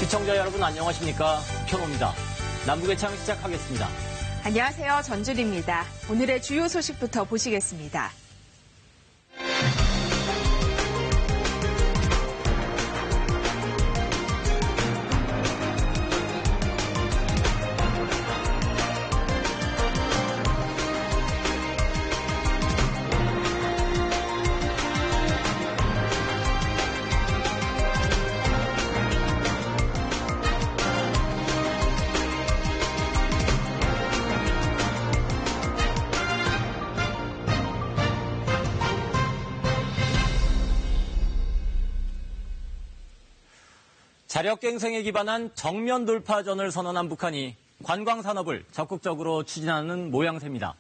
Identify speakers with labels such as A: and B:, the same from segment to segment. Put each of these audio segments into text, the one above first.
A: 시청자 여러분 안녕하십니까? 현호입니다. 남북의 창 시작하겠습니다.
B: 안녕하세요. 전주리입니다. 오늘의 주요 소식부터 보시겠습니다.
A: 자력갱생에 기반한 정면 돌파전을 선언한 북한이 관광산업을 적극적으로 추진하는 모양새입니다.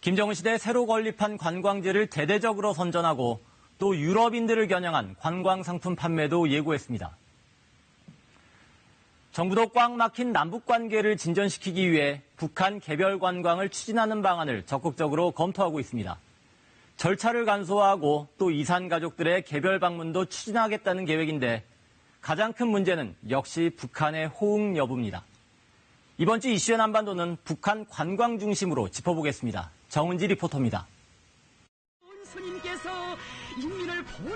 A: 김정은 시대 새로 건립한 관광지를 대대적으로 선전하고 또 유럽인들을 겨냥한 관광상품 판매도 예고했습니다. 정부도 꽉 막힌 남북관계를 진전시키기 위해 북한 개별 관광을 추진하는 방안을 적극적으로 검토하고 있습니다. 절차를 간소화하고 또 이산 가족들의 개별 방문도 추진하겠다는 계획인데 가장 큰 문제는 역시 북한의 호응 여부입니다. 이번 주 이슈의 한반도는 북한 관광 중심으로 짚어보겠습니다. 정은지 리포터입니다.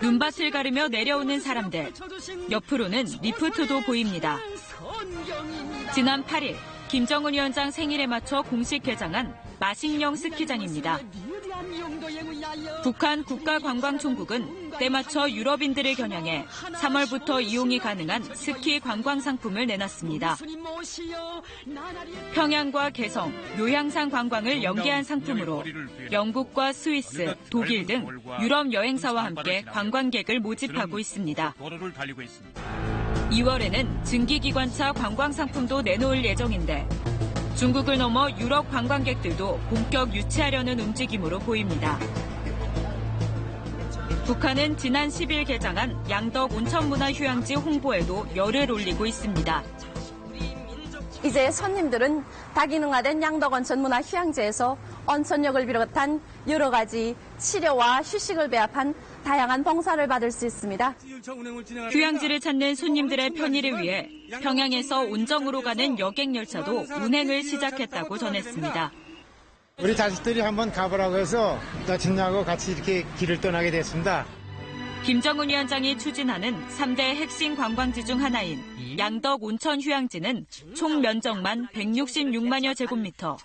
C: 눈밭을 가르며 내려오는 사람들. 옆으로는 리프트도 보입니다. 지난 8일 김정은 위원장 생일에 맞춰 공식 개장한 마식령 스키장입니다. 북한 국가관광총국은 때맞춰 유럽인들을 겨냥해 3월부터 이용이 가능한 스키 관광 상품을 내놨습니다. 평양과 개성, 요향산 관광을 연계한 상품으로 영국과 스위스, 독일 등 유럽 여행사와 함께 관광객을 모집하고 있습니다. 2월에는 증기기관차 관광 상품도 내놓을 예정인데 중국을 넘어 유럽 관광객들도 본격 유치하려는 움직임으로 보입니다. 북한은 지난 10일 개장한 양덕 온천문화휴양지 홍보에도 열을 올리고 있습니다.
D: 이제 손님들은 다기능화된 양덕 온천문화휴양지에서 온천욕을 비롯한 여러 가지 치료와 휴식을 배합한 다양한 봉사를 받을 수 있습니다.
C: 휴양지를 찾는 손님들의 편의를 위해 평양에서 온정으로 가는 여객열차도 운행을 시작했다고 전했습니다.
E: 우리 자식들이 한번 가보라고 해서 여친하고 같이 이렇게 길을 떠나게 됐습니다.
C: 김정은 위원장이 추진하는 3대 핵심 관광지 중 하나인 양덕 온천 휴양지는 총 면적만 166만여 제곱미터.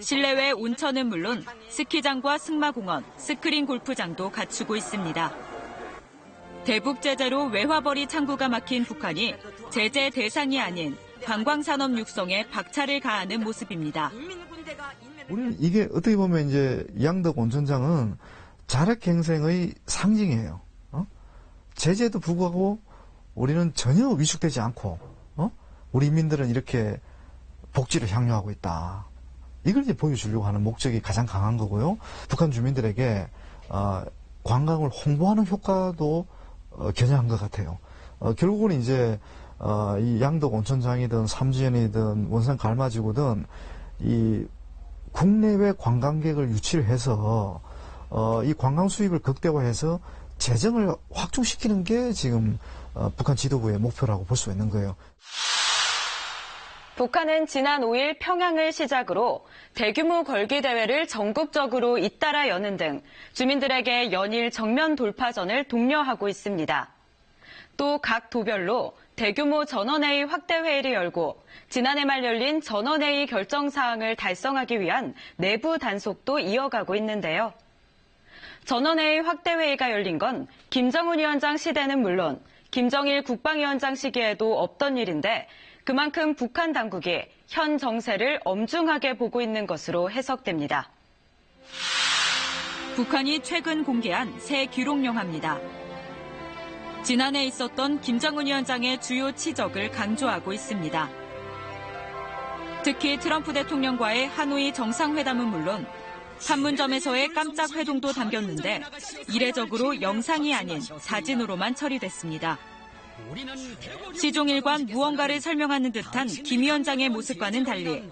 C: 실내외 온천은 물론 스키장과 승마공원, 스크린 골프장도 갖추고 있습니다. 대북 제재로 외화벌이 창구가 막힌 북한이 제재 대상이 아닌 관광산업 육성에 박차를 가하는 모습입니다.
F: 우리는 이게 어떻게 보면 이제 양덕 온천장은 자력갱생의 상징이에요. 제재도 불구하고 우리는 전혀 위축되지 않고, 우리 인민들은 이렇게 복지를 향유하고 있다. 이걸 이제 보여주려고 하는 목적이 가장 강한 거고요. 북한 주민들에게 관광을 홍보하는 효과도 겨냥한 것 같아요. 결국은 이제 이 양덕 온천장이든 삼지연이든 원산 갈마지구든 이 국내외 관광객을 유치를 해서 이 관광 수입을 극대화해서 재정을 확충시키는 게 지금 북한 지도부의 목표라고 볼 수 있는 거예요.
G: 북한은 지난 5일 평양을 시작으로 대규모 걸기 대회를 전국적으로 잇따라 여는 등 주민들에게 연일 정면 돌파전을 독려하고 있습니다. 또 각 도별로 대규모 전원회의 확대회의를 열고 지난해 말 열린 전원회의 결정사항을 달성하기 위한 내부 단속도 이어가고 있는데요. 전원회의 확대회의가 열린 건 김정은 위원장 시대는 물론 김정일 국방위원장 시기에도 없던 일인데 그만큼 북한 당국이 현 정세를 엄중하게 보고 있는 것으로 해석됩니다.
C: 북한이 최근 공개한 새 기록영화입니다. 지난해 있었던 김정은 위원장의 주요 치적을 강조하고 있습니다. 특히 트럼프 대통령과의 하노이 정상회담은 물론 판문점에서의 깜짝 회동도 담겼는데 이례적으로 영상이 아닌 사진으로만 처리됐습니다. 시종일관 무언가를 설명하는 듯한 김 위원장의 모습과는 달리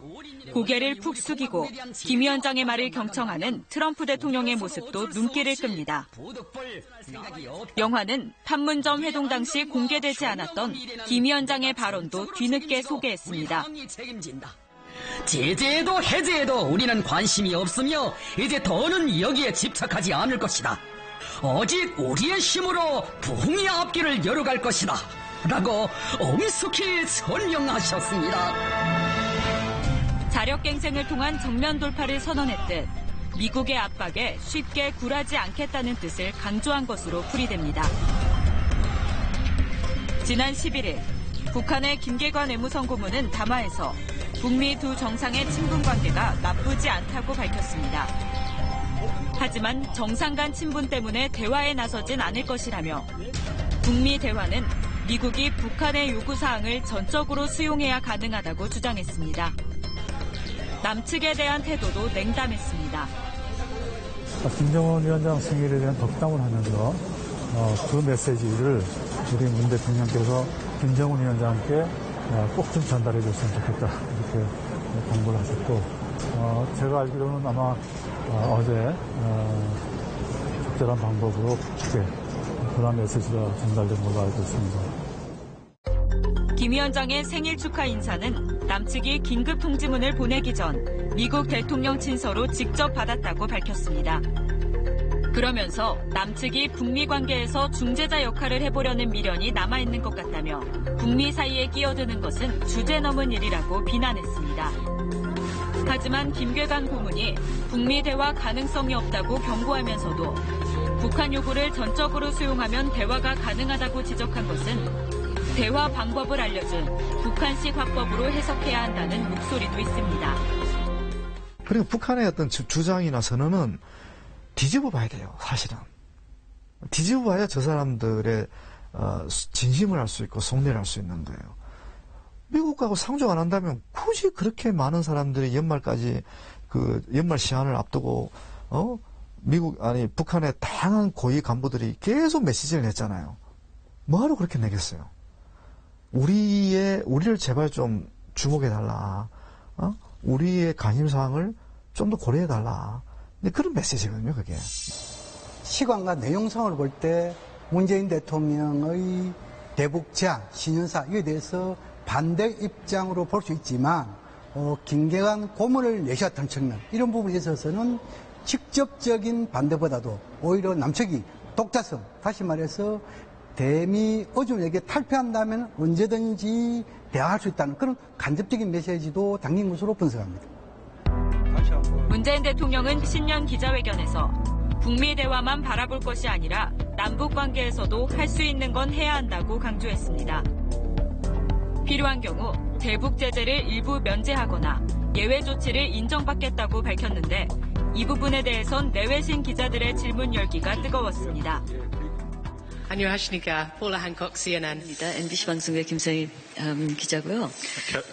C: 고개를 푹 숙이고 김 위원장의 말을 경청하는 트럼프 대통령의 모습도 눈길을 끕니다. 영화는 판문점 회동 당시 공개되지 않았던 김 위원장의 발언도 뒤늦게 소개했습니다.
H: 제재에도 해제에도 우리는 관심이 없으며 이제 더는 여기에 집착하지 않을 것이다. 오직 우리의 힘으로 북미 앞길을 열어갈 것이다. 라고 엄숙히 설명하셨습니다.
C: 자력갱생을 통한 정면 돌파를 선언했듯 미국의 압박에 쉽게 굴하지 않겠다는 뜻을 강조한 것으로 풀이됩니다. 지난 11일 북한의 김계관 외무성 고문은 담화에서 북미 두 정상의 친분 관계가 나쁘지 않다고 밝혔습니다. 하지만 정상 간 친분 때문에 대화에 나서진 않을 것이라며 북미 대화는 미국이 북한의 요구사항을 전적으로 수용해야 가능하다고 주장했습니다. 남측에 대한 태도도 냉담했습니다.
I: 김정은 위원장 생일에 대한 덕담을 하면서 그 메시지를 우리 문 대통령께서 김정은 위원장께 꼭 좀 전달해 줬으면 좋겠다 이렇게 당부를 하셨고 제가 알기로는 아마 어제 적절한 방법으로 국회 그런 메시지가 전달된 걸로 알고 있습니다.
C: 김 위원장의 생일 축하 인사는 남측이 긴급 통지문을 보내기 전 미국 대통령 친서로 직접 받았다고 밝혔습니다. 그러면서 남측이 북미 관계에서 중재자 역할을 해보려는 미련이 남아있는 것 같다며 북미 사이에 끼어드는 것은 주제넘은 일이라고 비난했습니다. 하지만 김계관 고문이 북미 대화 가능성이 없다고 경고하면서도 북한 요구를 전적으로 수용하면 대화가 가능하다고 지적한 것은 대화 방법을 알려준 북한식 화법으로 해석해야 한다는 목소리도 있습니다.
F: 그리고 북한의 어떤 주장이나 선언은 뒤집어 봐야 돼요, 사실은. 뒤집어 봐야 저 사람들의 진심을 알 수 있고 속내를 알 수 있는 거예요. 미국하고 상종 안 한다면 굳이 그렇게 많은 사람들이 연말까지 연말 시한을 앞두고 북한의 다양한 고위 간부들이 계속 메시지를 냈잖아요. 뭐하러 그렇게 내겠어요? 우리를 제발 좀 주목해달라. 우리의 관심사항을 좀 더 고려해달라. 근데 그런 메시지거든요, 그게.
J: 시간과 내용상을 볼 때 문재인 대통령의 대북 제안, 신년사, 이에 대해서 반대 입장으로 볼 수 있지만, 김계관 고문을 내셨던 측면, 이런 부분에 있어서는 직접적인 반대보다도 오히려 남측이 독자성, 다시 말해서 대미 어준에게 탈피한다면 언제든지 대화할 수 있다는 그런 간접적인 메시지도 담긴 것으로 분석합니다.
C: 문재인 대통령은 신년 기자회견에서 북미 대화만 바라볼 것이 아니라 남북 관계에서도 할 수 있는 건 해야 한다고 강조했습니다. 필요한 경우 대북 제재를 일부 면제하거나 예외 조치를 인정받겠다고 밝혔는데 이 부분에 대해선 내외신 기자들의 질문 열기가 뜨거웠습니다.
K: 안녕하십니까. 폴라 한콕 CNN입니다. MBC 방송의 김성희 기자고요.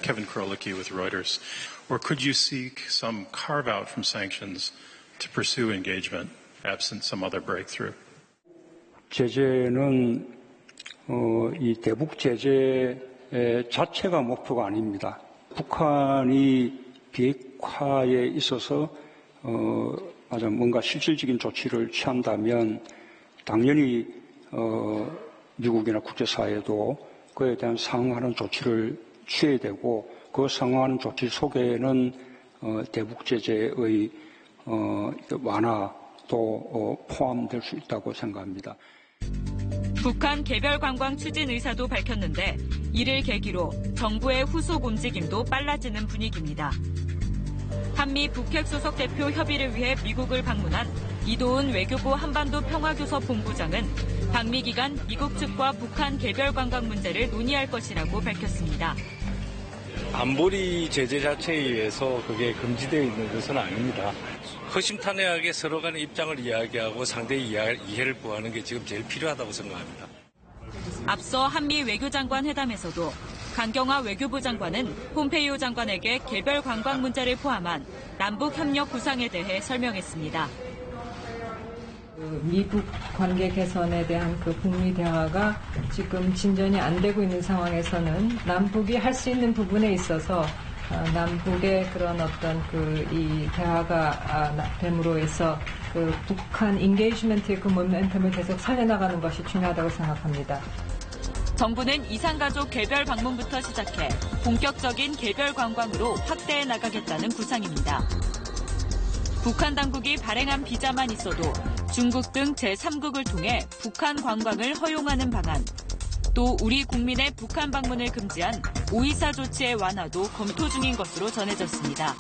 L: Kevin Krolicky with Reuters. Or could you seek some carve-out from sanctions to pursue engagement absent some other breakthrough?
M: 제재는 이 대북 제재 자체가 목표가 아닙니다. 북한이 비핵화에 있어서 뭔가 실질적인 조치를 취한다면 당연히 미국이나 국제사회도 그에 대한 상응하는 조치를 취해야 되고 그 상응하는 조치 속에는 대북 제재의 완화도 포함될 수 있다고 생각합니다.
C: 북한 개별 관광 추진 의사도 밝혔는데 이를 계기로 정부의 후속 움직임도 빨라지는 분위기입니다. 한미 북핵 소속 대표 협의를 위해 미국을 방문한 이도훈 외교부 한반도 평화교섭 본부장은 방미 기간 미국 측과 북한 개별 관광 문제를 논의할 것이라고 밝혔습니다.
N: 안보리 제재 자체에 의해서 그게 금지되어 있는 것은 아닙니다. 허심탄회하게 서로 간의 입장을 이야기하고 상대의 이해를 구하는 게 지금 제일 필요하다고 생각합니다.
C: 앞서 한미 외교장관 회담에서도 강경화 외교부 장관은 폼페이오 장관에게 개별 관광 문제를 포함한 남북 협력 구상에 대해 설명했습니다.
O: 미국 관계 개선에 대한 그 북미 대화가 지금 진전이 안 되고 있는 상황에서는 남북이 할 수 있는 부분에 있어서 남북의 그런 어떤 이 대화가 됨으로 해서 그 북한 인게이지먼트의 그 모멘텀을 계속 살려나가는 것이 중요하다고 생각합니다.
C: 정부는 이산가족 개별 방문부터 시작해 본격적인 개별 관광으로 확대해 나가겠다는 구상입니다. 북한 당국이 발행한 비자만 있어도 중국 등 제3국을 통해 북한 관광을 허용하는 방안, 또 우리 국민의 북한 방문을 금지한 524 조치의 완화도 검토 중인 것으로 전해졌습니다.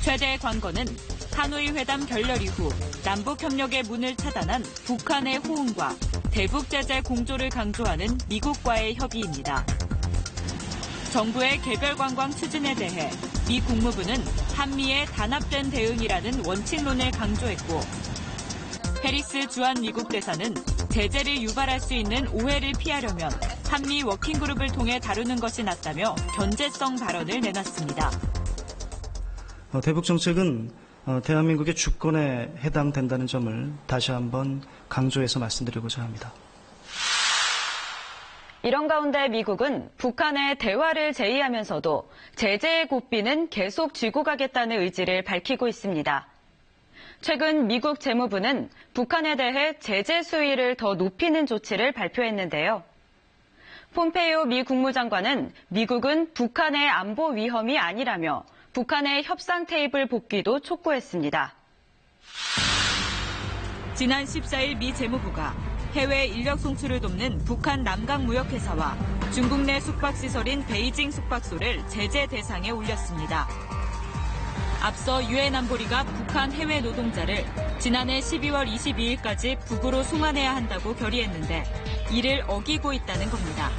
C: 최대의 관건은 하노이 회담 결렬 이후 남북협력의 문을 차단한 북한의 호응과 대북 제재 공조를 강조하는 미국과의 협의입니다. 정부의 개별 관광 추진에 대해 미 국무부는 한미의 단합된 대응이라는 원칙론을 강조했고, 해리스 주한 미국 대사는 제재를 유발할 수 있는 오해를 피하려면 한미 워킹그룹을 통해 다루는 것이 낫다며 견제성 발언을 내놨습니다.
P: 대북 정책은 대한민국의 주권에 해당된다는 점을 다시 한번 강조해서 말씀드리고자 합니다.
G: 이런 가운데 미국은 북한의 대화를 제의하면서도 제재의 고삐는 계속 쥐고 가겠다는 의지를 밝히고 있습니다. 최근 미국 재무부는 북한에 대해 제재 수위를 더 높이는 조치를 발표했는데요. 폼페이오 미 국무장관은 미국은 북한의 안보 위험이 아니라며 북한의 협상 테이블 복귀도 촉구했습니다.
C: 지난 14일 미 재무부가 해외 인력 송출을 돕는 북한 남강무역회사와 중국 내 숙박시설인 베이징 숙박소를 제재 대상에 올렸습니다. 앞서 유엔 안보리가 북한 해외 노동자를 지난해 12월 22일까지 북으로 송환해야 한다고 결의했는데 이를 어기고 있다는 겁니다.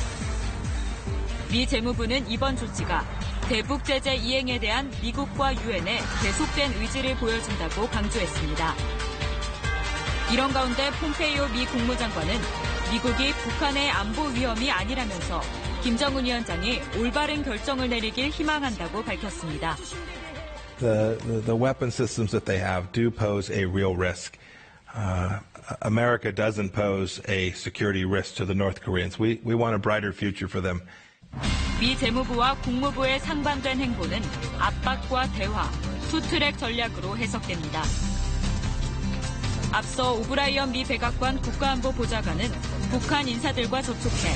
C: 미 재무부는 이번 조치가 대북 제재 이행에 대한 미국과 유엔의 계속된 의지를 보여준다고 강조했습니다. 이런 가운데 폼페이오 미 국무장관은 미국이 북한의 안보 위험이 아니라면서 김정은 위원장이 올바른 결정을 내리길 희망한다고 밝혔습니다.
Q: The weapon systems that they have do pose a real risk. America doesn't pose a security risk to the North Koreans. We want a brighter future for them.
C: 미 재무부와 국무부의 상반된 행보는 압박과 대화, 투트랙 전략으로 해석됩니다. 앞서 오브라이언 미 백악관 국가안보보좌관은 북한 인사들과 접촉해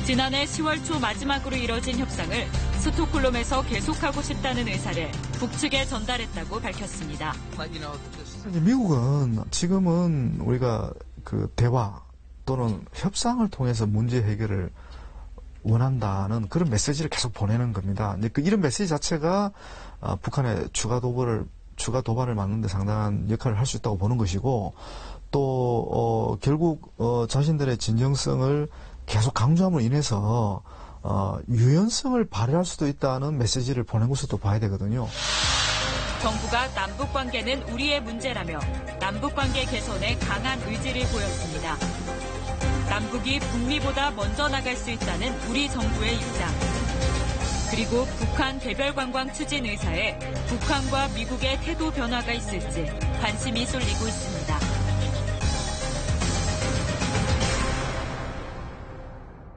C: 지난해 10월 초 마지막으로 이뤄진 협상을 스톡홀름에서 계속하고 싶다는 의사를 북측에 전달했다고 밝혔습니다.
F: 미국은 지금은 우리가 그 대화 또는 협상을 통해서 문제 해결을 원한다는 그런 메시지를 계속 보내는 겁니다. 이런 메시지 자체가 북한의 추가 도발을 막는 데 상당한 역할을 할 수 있다고 보는 것이고, 또 결국 자신들의 진정성을 계속 강조함으로 인해서 유연성을 발휘할 수도 있다는 메시지를 보낸 것으로 봐야 되거든요.
C: 정부가 남북관계는 우리의 문제라며 남북관계 개선에 강한 의지를 보였습니다. 남북이 북미보다 먼저 나갈 수 있다는 우리 정부의 입장. 그리고 북한 개별 관광 추진 의사에 북한과 미국의 태도 변화가 있을지 관심이 쏠리고 있습니다.